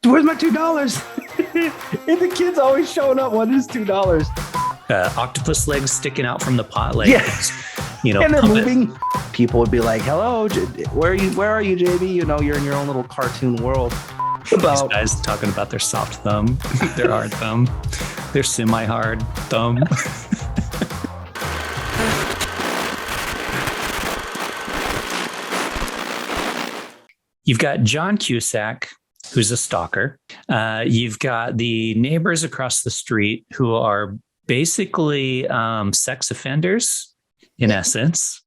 Where's my $2? And the kid's always showing up. What is $2? Octopus legs sticking out from the pot, like, Yes. you know, And they're moving. People would be like, "Hello, where are you, JB? You know, you're in your own little cartoon world." These guys talking about their soft thumb, their hard thumb, their semi-hard thumb. You've got John Cusack, who's a stalker. You've got the neighbors across the street who are basically sex offenders, in essence.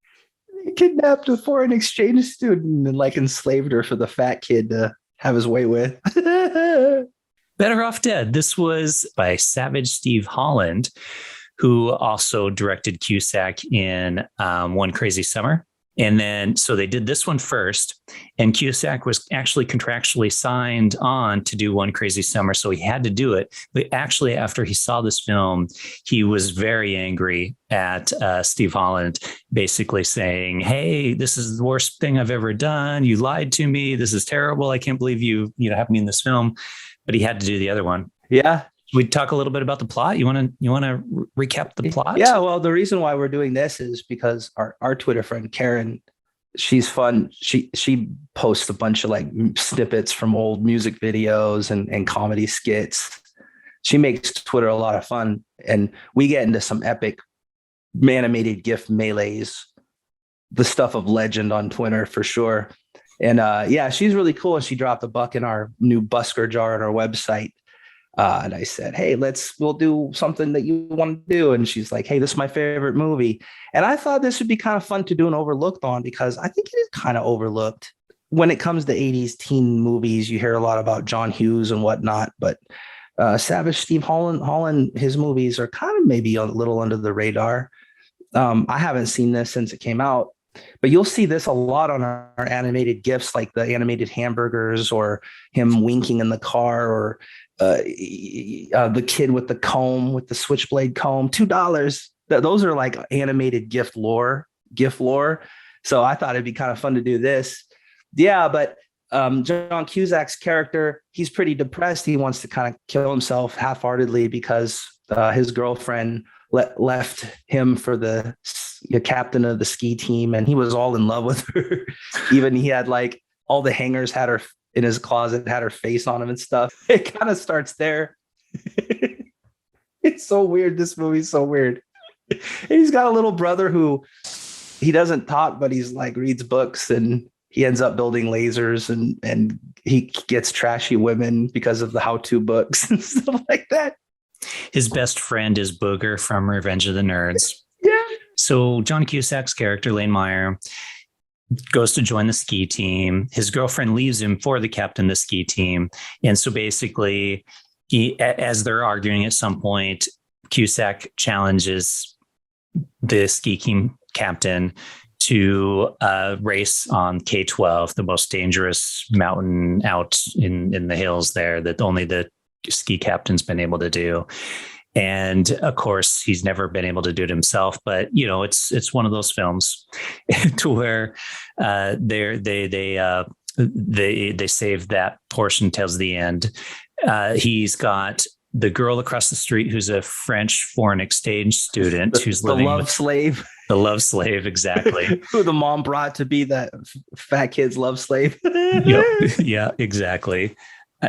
He kidnapped a foreign exchange student and like enslaved her for the fat kid to have his way with. Better Off Dead. This was by Savage Steve Holland, who also directed Cusack in One Crazy Summer. And then, so they did this one first, and Cusack was actually contractually signed on to do One Crazy Summer, so he had to do it. But actually, after he saw this film, he was very angry at Steve Holland, basically saying, "Hey, this is the worst thing I've ever done. You lied to me. This is terrible. I can't believe you have me in this film." But he had to do the other one. Yeah. We talk a little bit about the plot. You want to recap the plot? Yeah, well, the reason why we're doing this is because our Twitter friend Karen, she's fun. She posts a bunch of like snippets from old music videos and comedy skits. She makes Twitter a lot of fun, and we get into some epic animated GIF melees, the stuff of legend on Twitter for sure. And yeah, she's really cool. And she dropped $1 in our new busker jar on our website. And I said, "Hey, we'll do something that you want to do." And she's like, "Hey, this is my favorite movie." And I thought this would be kind of fun to do an overlooked on, because I think it is kind of overlooked. When it comes to 80s teen movies, you hear a lot about John Hughes and whatnot, but Savage Steve Holland, his movies are kind of maybe a little under the radar. I haven't seen this since it came out, but you'll see this a lot on our animated GIFs, like the animated hamburgers or him winking in the car, or the kid with the comb, with the switchblade comb, $2. Those are like animated GIF lore. So I thought it'd be kind of fun to do this. Yeah, but John Cusack's character, he's pretty depressed. He wants to kind of kill himself half-heartedly because his girlfriend left him for the captain of the ski team, and he was all in love with her. Even he had like all the hangers had her in his closet, had her face on him and stuff. It kind of starts there. It's so weird. This movie's so weird. And he's got a little brother who he doesn't talk, but he's like reads books, and he ends up building lasers, and he gets trashy women because of the how-to books and stuff like that. His best friend is Booger from Revenge of the Nerds. Yeah. So John Cusack's character, Lane Meyer, goes to join the ski team. His girlfriend leaves him for the captain of the ski team. And so basically, as they're arguing at some point, Cusack challenges the ski team captain to race on K-12, the most dangerous mountain out in the hills there that only the ski captain's been able to do. And of course, he's never been able to do it himself. But you know, it's one of those films to where they save that portion till the end. He's got the girl across the street who's a French foreign exchange student who's living the love slave. The love slave, exactly. Who the mom brought to be that fat kid's love slave. Yep. Yeah, exactly.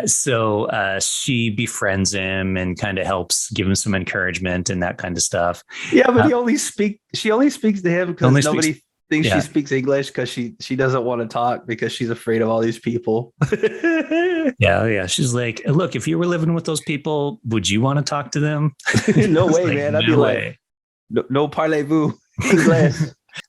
So she befriends him and kind of helps give him some encouragement and that kind of stuff. Yeah, but she only speaks to him because nobody thinks she speaks English, because she doesn't want to talk because she's afraid of all these people. Yeah. She's like, "Look, if you were living with those people, would you want to talk to them?" No way, man. I'd be like, no parlez-vous English.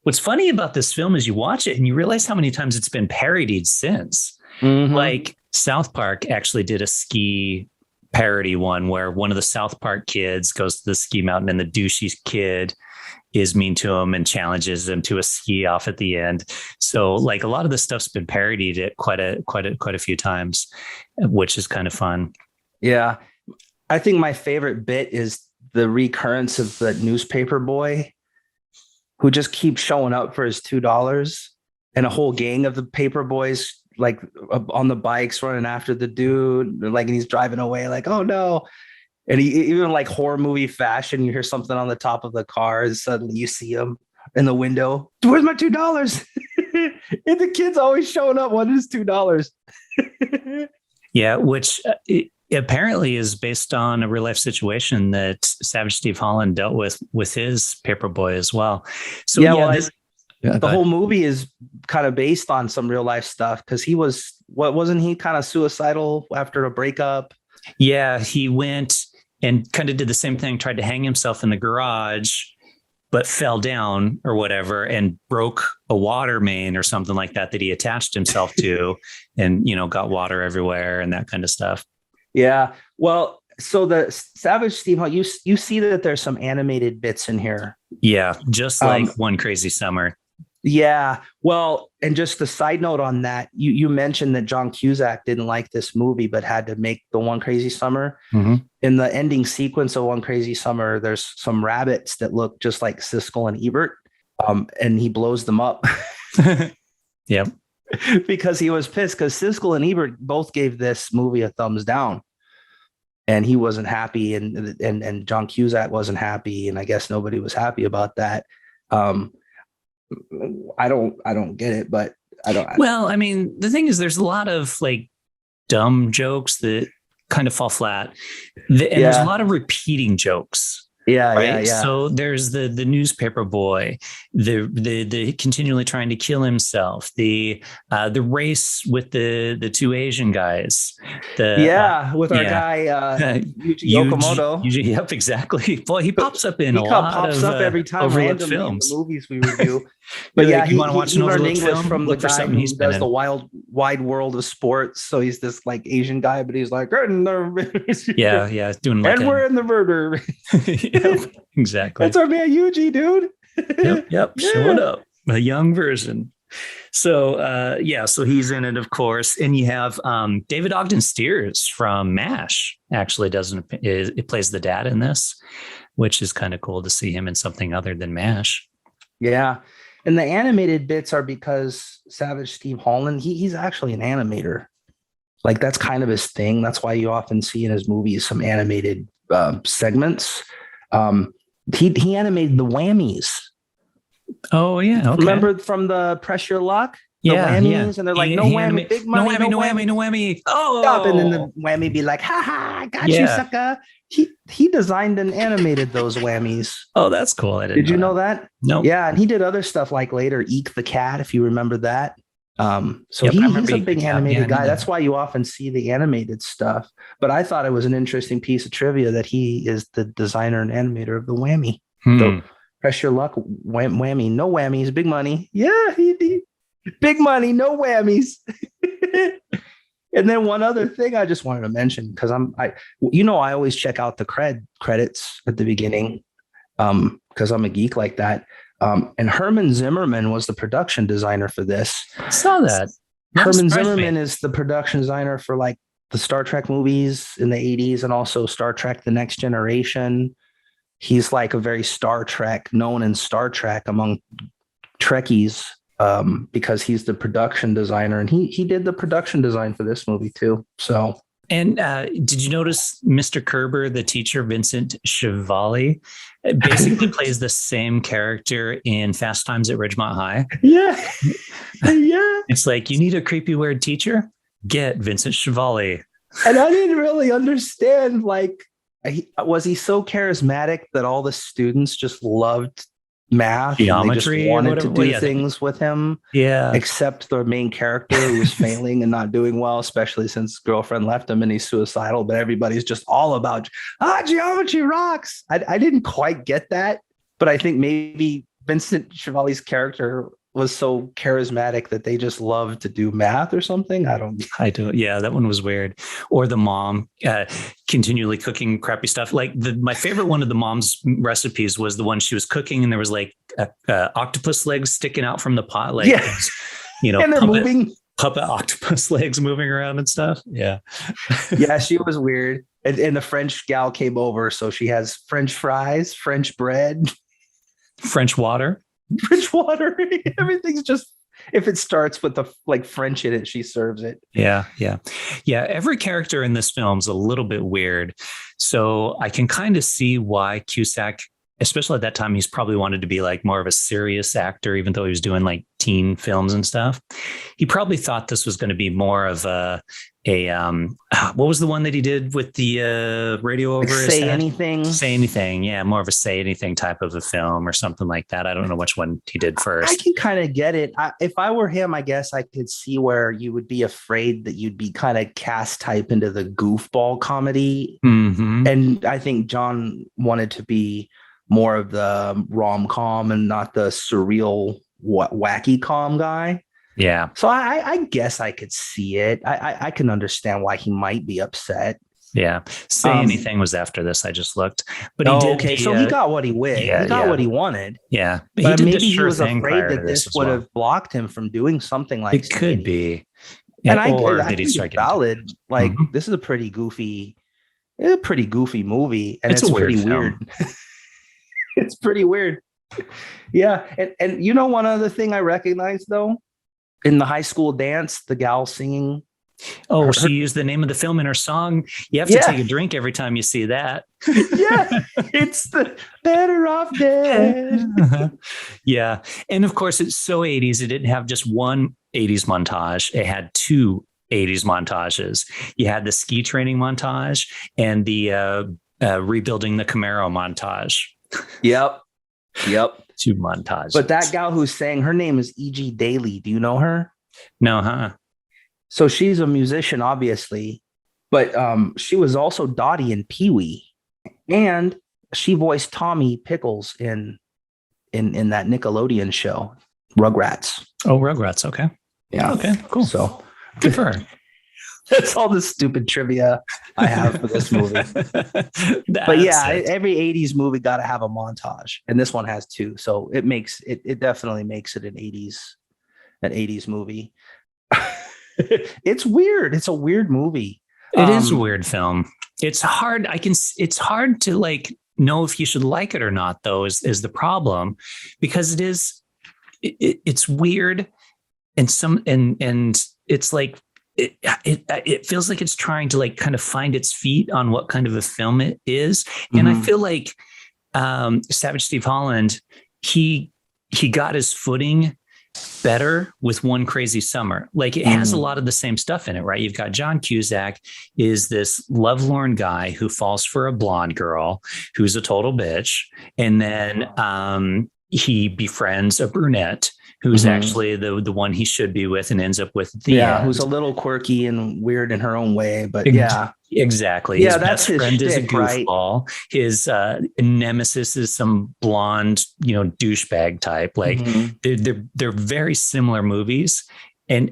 What's funny about this film is you watch it and you realize how many times it's been parodied since. Mm-hmm. Like South Park actually did a ski parody one where one of the South Park kids goes to the ski mountain and the douchey kid is mean to him and challenges him to a ski off at the end. So like a lot of this stuff's been parodied at quite a few times, which is kind of fun. Yeah. I think my favorite bit is the recurrence of the newspaper boy who just keeps showing up for his $2, and a whole gang of the paper boys like on the bikes running after the dude, like, and he's driving away, like, oh no. And he even like horror movie fashion, you hear something on the top of the car, and suddenly you see him in the window. Where's my $2? And the kid's always showing up wanting his $2. Yeah, which apparently is based on a real life situation that Savage Steve Holland dealt with his Paperboy as well. So the whole movie is kind of based on some real life stuff, because wasn't he kind of suicidal after a breakup? Yeah, he went and kind of did the same thing, tried to hang himself in the garage, but fell down or whatever and broke a water main or something like that he attached himself to, and, got water everywhere and that kind of stuff. Yeah. Well, so the Savage Steve Holland, you see that there's some animated bits in here. Yeah, just like One Crazy Summer. Yeah. Well, and just the side note on that, you mentioned that John Cusack didn't like this movie, but had to make the One Crazy Summer. Mm-hmm. In the ending sequence of One Crazy Summer, there's some rabbits that look just like Siskel and Ebert, and he blows them up. Yep. Because he was pissed, because Siskel and Ebert both gave this movie a thumbs down, and he wasn't happy, and John Cusack wasn't happy, and I guess nobody was happy about that. I don't get it, but I don't. Well, I mean, the thing is, there's a lot of like dumb jokes that kind of fall flat, and there's a lot of repeating jokes. Yeah, right? Yeah. So there's the newspaper boy, the continually trying to kill himself, the race with the two Asian guys, with our guy Yuji Okamoto. Yep, exactly. Boy, he pops up in pops up every time overlooked films, the movies we review. But yeah, you want to watch an overlooked English film from the guy who does the wide world of sports. So he's this like Asian guy, but he's like, doing like, and we're in the murder. Yep, exactly. That's our man Yuji, dude. Yep. Yeah. Showing up, a young version. So so he's in it, of course, and you have David Ogden Stiers from MASH actually it plays the dad in this, which is kind of cool to see him in something other than MASH. Yeah, and the animated bits are because Savage Steve Holland, he's actually an animator. Like, that's kind of his thing. That's why you often see in his movies some animated segments. He animated the whammies. Oh yeah, okay. Remember from the Press Your Luck? The whammies, and they're like, no whammy, big money, no whammy. Oh, stop, and then the whammy be like, ha ha, got you, sucker. He designed and animated those whammies. Oh, that's cool. Did you know that? No. Yeah, and he did other stuff like later, Eek the Cat, if you remember that. He's a big animated guy. That's why you often see the animated stuff. But I thought it was an interesting piece of trivia that he is the designer and animator of the whammy. So, Press Your Luck, whammy, no whammies, big money. Yeah, he big money, no whammies. And then one other thing I just wanted to mention, because I always check out the credits at the beginning, because I'm a geek like that. And Herman Zimmerman was the production designer for this. I saw that. Herman Zimmerman is the production designer for like the Star Trek movies in the 80s, and also Star Trek: The Next Generation. He's like a very known in Star Trek among Trekkies, because he's the production designer, and he did the production design for this movie too. So. And did you notice Mr. Kerber, the teacher, Vincent Chevalier, basically plays the same character in Fast Times at Ridgemont High? Yeah. Yeah. It's like, you need a creepy weird teacher? Get Vincent Chevalier. And I didn't really understand, like, was he so charismatic that all the students just loved math, geometry, they just wanted to do things with him, except the main character who was failing and not doing well, especially since his girlfriend left him and he's suicidal, but everybody's just all about geometry rocks. I didn't quite get that, but I think maybe Vincent Chevalier's character was so charismatic that they just loved to do math or something. I don't. Yeah, that one was weird. Or the mom continually cooking crappy stuff. Like my favorite one of the mom's recipes was the one she was cooking, and there was like octopus legs sticking out from the pot. Like, and they're moving. Puppet octopus legs moving around and stuff. Yeah. Yeah, she was weird. And the French gal came over, so she has French fries, French bread, French water. French water. Everything's just if it starts with the like French in it, she serves it. Yeah. Every character in this film is a little bit weird. So I can kind of see why Cusack, especially at that time, he's probably wanted to be like more of a serious actor, even though he was doing like teen films and stuff. He probably thought this was going to be more of a what was the one that he did with the radio over his Say head? Anything. Say Anything. Yeah, more of a Say Anything type of a film or something like that. I don't know which one he did first. I can kind of get it. If I were him, I guess I could see where you would be afraid that you'd be kind of cast type into the goofball comedy. Mm-hmm. And I think John wanted to be more of the rom-com and not the surreal wacky com guy. Yeah. So I guess I could see it. I can understand why he might be upset. Yeah. Say Anything was after this. I just looked, but he did. Okay, so he got what he wanted. Yeah, he got what he wanted. Yeah, but maybe he was afraid that this would have blocked him from doing something like. It could be. Yeah, and or I think it's valid. Like this is a pretty goofy movie, and it's pretty weird. It's pretty weird. Yeah, and you know one other thing I recognize though. In the high school dance, the gal singing. Oh, she used the name of the film in her song. You have to take a drink every time you see that. Yeah, it's the Better Off Dead. Yeah. And of course, it's so 80s. It didn't have just one 80s montage. It had two 80s montages. You had the ski training montage and the rebuilding the Camaro montage. Yep. Two montages. But that gal who sang, her name is E.G. Daily. Do you know her? No, huh? So she's a musician, obviously, but she was also Dottie in Pee-wee, and she voiced Tommy Pickles in that Nickelodeon show, Rugrats. Oh, Rugrats. Okay. Yeah. Okay. Cool. So good for her. That's all the stupid trivia I have for this movie. But yeah, every 80s movie got to have a montage, and this one has two. So it definitely makes it an 80s movie. It's weird. It's a weird movie. It is a weird film. It's hard. It's hard to like know if you should like it or not, though, is the problem, because it's weird, and it's like it feels like it's trying to like kind of find its feet on what kind of a film it is. And I feel like Savage Steve Holland, he got his footing better with One Crazy Summer. Like it has a lot of the same stuff in it, right? You've got John Cusack is this lovelorn guy who falls for a blonde girl who's a total bitch. And then he befriends a brunette who's actually the one he should be with and ends up with who's a little quirky and weird in her own way, but exactly. Yeah, his that's best friend his is a shtick, right? goofball. His nemesis is some blonde, douchebag type. Like they're very similar movies. And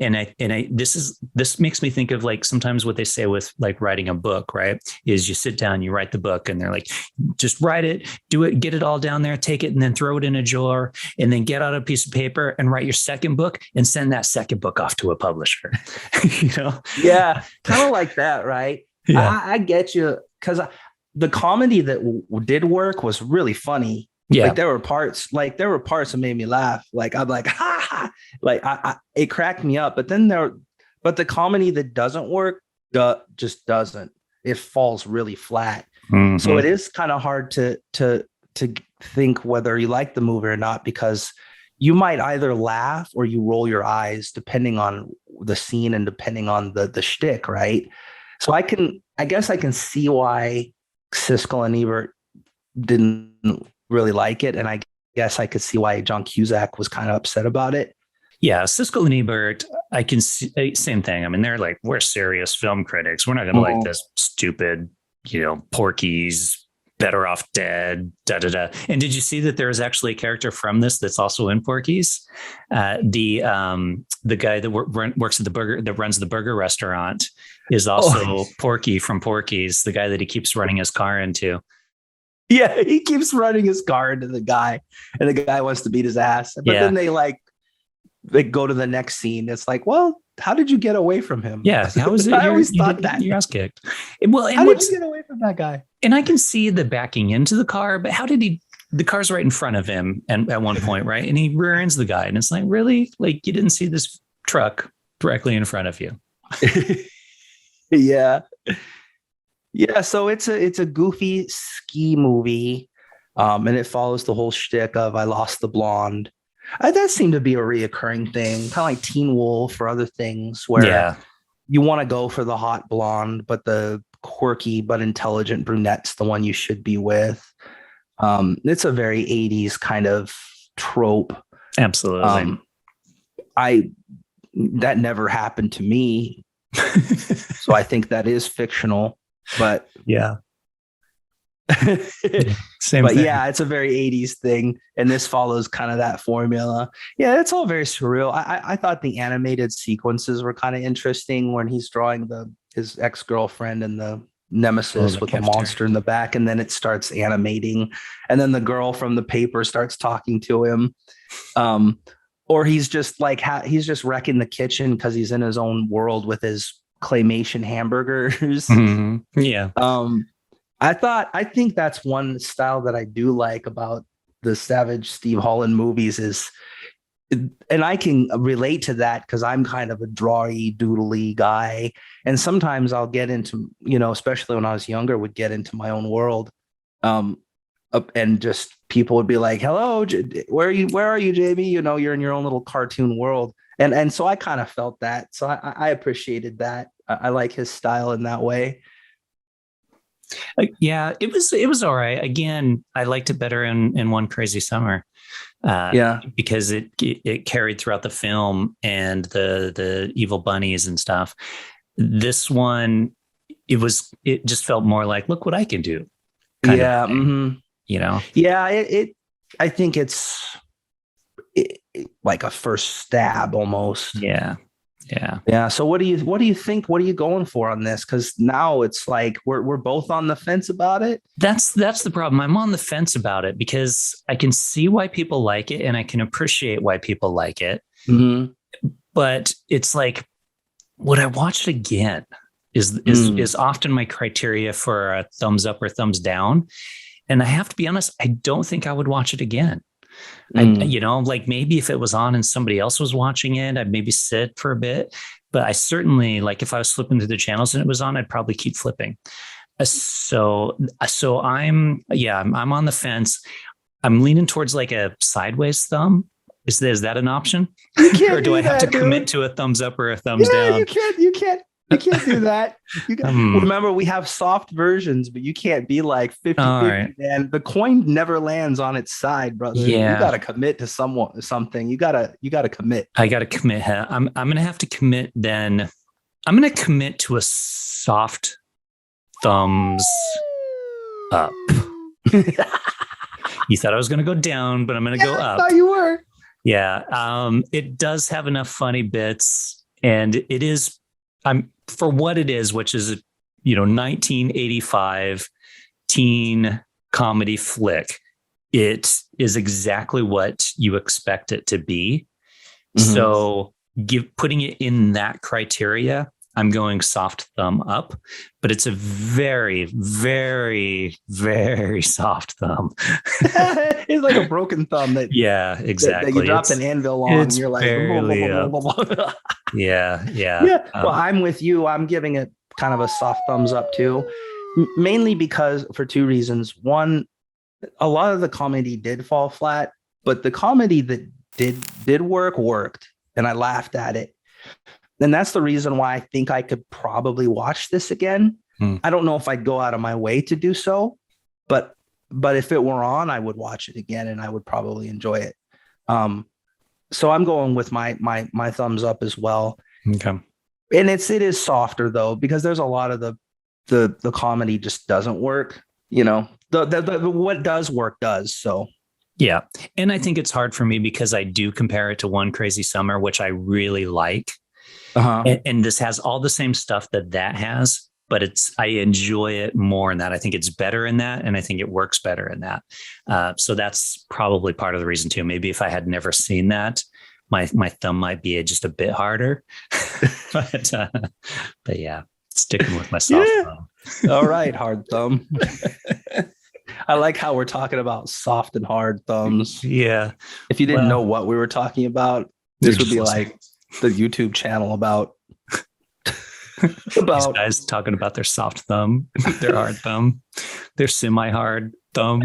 this makes me think of like sometimes what they say with like writing a book, right? Is you sit down, you write the book, and they're like, just write it, do it, get it all down there, take it, and then throw it in a jar, and then get out a piece of paper and write your second book and send that second book off to a publisher. Yeah, kind of like that, right? Yeah. I get you, because the comedy that did work was really funny. Yeah, like there were parts that made me laugh. Like I'm like, ha, ha. Like it cracked me up. But then but the comedy that doesn't work just doesn't. It falls really flat. So it is kind of hard to think whether you like the movie or not, because you might either laugh or you roll your eyes depending on the scene and depending on the shtick, right? So I guess I can see why Siskel and Ebert didn't really like it, and I guess I could see why John Cusack was kind of upset about it. Yeah, Siskel and Ebert, I can see same thing. I mean, they're like, we're serious film critics. We're not going to like this stupid, Porky's, Better Off Dead, da da da. And did you see that there is actually a character from this that's also in Porky's? The guy that works at that runs the burger restaurant is also Porky from Porky's, the guy that he keeps running his car into. Yeah, he keeps running his car into the guy, and the guy wants to beat his ass. But then they go to the next scene. It's like, well, how did you get away from him? Yeah, how was it? I always thought that your ass kicked. Well, how did you get away from that guy? And I can see the backing into the car, but how did he the car's right in front of him and at one point, right? And he rear ends the guy. And it's like, really? Like, you didn't see this truck directly in front of you. Yeah. Yeah. So it's a goofy ski movie. And it follows the whole shtick of I lost the blonde. That seemed to be a reoccurring thing, kind of like Teen Wolf or other things where you want to go for the hot blonde, but the quirky but intelligent brunette's the one you should be with. It's a very 80s kind of trope. Absolutely. That never happened to me. So I think that is fictional, but yeah. Same but thing. Yeah, it's a very 80s thing, and this follows kind of that formula. Yeah, it's all very surreal. I thought the animated sequences were kind of interesting when he's drawing his ex-girlfriend and the nemesis with the monster in the back, and then it starts animating, and then the girl from the paper starts talking to him, or he's just like he's just wrecking the kitchen because he's in his own world with his claymation hamburgers. Mm-hmm. Yeah. I think that's one style that I do like about the Savage Steve Holland movies is, and I can relate to that because I'm kind of a drawy, doodly guy. And sometimes I'll get into, especially when I was younger, would get into my own world. And just people would be like, hello, where are you, Jamie? You're in your own little cartoon world. And so I kind of felt that. So I appreciated that. I like his style in that way. Yeah, it was all right. Again, I liked it better in One Crazy Summer. Because it carried throughout the film and the evil bunnies and stuff. This one, it just felt more like, look what I can do. Yeah. Mm-hmm. Yeah. I think it's like a first stab almost. Yeah. So what do you think? What are you going for on this? Because now it's like we're both on the fence about it. That's the problem. I'm on the fence about it because I can see why people like it and I can appreciate why people like it. Mm-hmm. But it's like, would I watch it again? Is often my criteria for a thumbs up or thumbs down. And I have to be honest, I don't think I would watch it again. Like maybe if it was on and somebody else was watching it, I'd maybe sit for a bit. But I certainly, like if I was flipping through the channels and it was on, I'd probably keep flipping. So I'm on the fence. I'm leaning towards like a sideways thumb. Is that an option? Or do I have to commit to a thumbs up or a thumbs down? You can't do that. Remember, we have soft versions, but you can't be like 50-50. Right. And the coin never lands on its side, brother. Yeah. You got to commit to something. You got to commit. I got to commit. I'm going to have to commit then. I'm going to commit to a soft thumbs up. You thought I was going to go down, but I'm going to go up. I thought you were. Yeah. It does have enough funny bits, and it is, for what it is, which is 1985 teen comedy flick. It is exactly what you expect it to be. Mm-hmm. So putting it in that criteria, I'm going soft thumb up, but it's a very, very, very soft thumb. It's like a broken thumb that exactly. That you dropped an anvil on and you're like, yeah. Well, I'm with you. I'm giving it kind of a soft thumbs up too, mainly because for two reasons. One, a lot of the comedy did fall flat, but the comedy that did worked, and I laughed at it. And that's the reason why I think I could probably watch this again. I don't know if I'd go out of my way to do so, but if it were on, I would watch it again and I would probably enjoy it. So I'm going with my thumbs up as well. Okay. And it is softer though, because there's a lot of the comedy just doesn't work. The what does work does. So yeah. And I think it's hard for me because I do compare it to One Crazy Summer, which I really like. Uh-huh. And this has all the same stuff that has, but I enjoy it more in that. I think it's better in that, and I think it works better in that. So that's probably part of the reason too. Maybe if I had never seen that, my thumb might be just a bit harder. but yeah, sticking with my soft thumb. All right, hard thumb. I like how we're talking about soft and hard thumbs. Yeah. If you didn't know what we were talking about, this would be listening. like the YouTube channel about These guys talking about their soft thumb, their hard thumb, their semi-hard thumb.